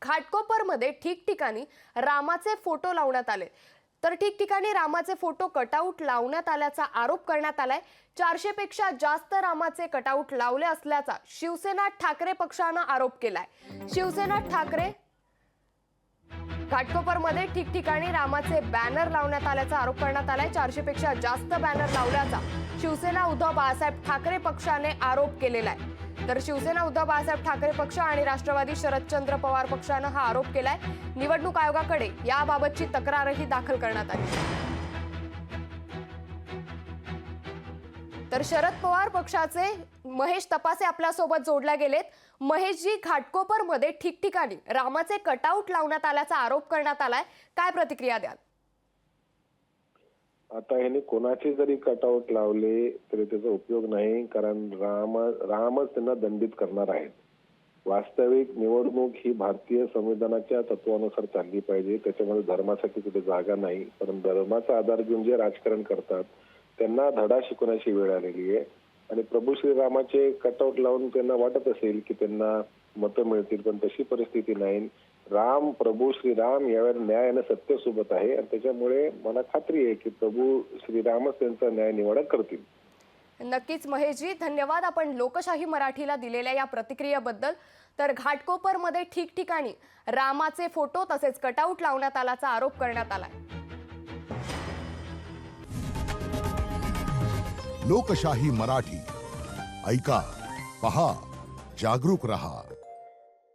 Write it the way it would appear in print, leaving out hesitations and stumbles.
घाटकोपरमध्ये ठिकठिकाणी रामाचे फोटो लावण्यात आले, तर ठिकठिकाणी रामाचे फोटो कटआउट लावण्यात आल्याचा आरोप करण्यात आलाय। 400 पेक्षा जास्त रामाचे कटआउट लावले असल्याचा शिवसेना ठाकरे पक्षाने आरोप केलाय। शिवसेना ठाकरे घाटकोपरमध्ये ठिकठिकाणी रामाचे बॅनर लावण्यात आल्याचा आरोप करण्यात आलाय। 400 पेक्षा जास्त बॅनर लावल्याचा शिवसेना उद्धव बाळासाहेब ठाकरे पक्षाने आरोप केलेला आहे। तर शिवसेना उद्धव बाळासाहेब ठाकरे पक्ष आणि राष्ट्रवादी शरदचंद्र पवार पक्षाने हा आरोप केलाय। निवडणूक आयोगाकडे याबाबतची तक्रारही दाखल करण्यात आली। तर शरद पवार पक्षाचे महेश तपासे आपल्या सोबत जोडल्या गेलेत। महेशजी, घाटकोपरमध्ये ठिकठिकाणी रामाचे कटआउट लावण्यात आल्याचा आरोप करण्यात आलाय, काय प्रतिक्रिया द्याल? आता ह्याने कोणाचे जरी कटआउट लावले तरी त्याचा उपयोग नाही, कारण रामच त्यांना दंडित करणार आहेत। वास्तविक निवडणूक ही भारतीय संविधानाच्या तत्वानुसार चालली पाहिजे, त्याच्यामध्ये धर्मासाठी कुठे जागा नाही। पण धर्माचा आधार घेऊन जे राजकारण करतात त्यांना धडा शिकवण्याची वेळ आलेली आहे। आणि प्रभू श्रीरामाचे कटआउट लावून त्यांना वाटत असेल की त्यांना मतं मिळतील, पण तशी परिस्थिती नाही। प्रभू श्रीराम यावेळेला न्याय आणि सत्य सोबत आहे, आणि त्याच्यामुळे मला खात्री आहे की प्रभू श्रीरामच त्यांचा न्याय निवाडा करतील। नक्कीच महेशजी, धन्यवाद आपण लोकशाही मराठीला दिलेल्या या प्रतिक्रियेबद्दल। तर घाटकोपरमध्ये ठिकठिकाणी रामाचे फोटो तसेच कटआउट लावण्यात आल्याचा आरोप करण्यात आलाय। लोकशाही मराठी ऐका, पहा, जागरूक रहा।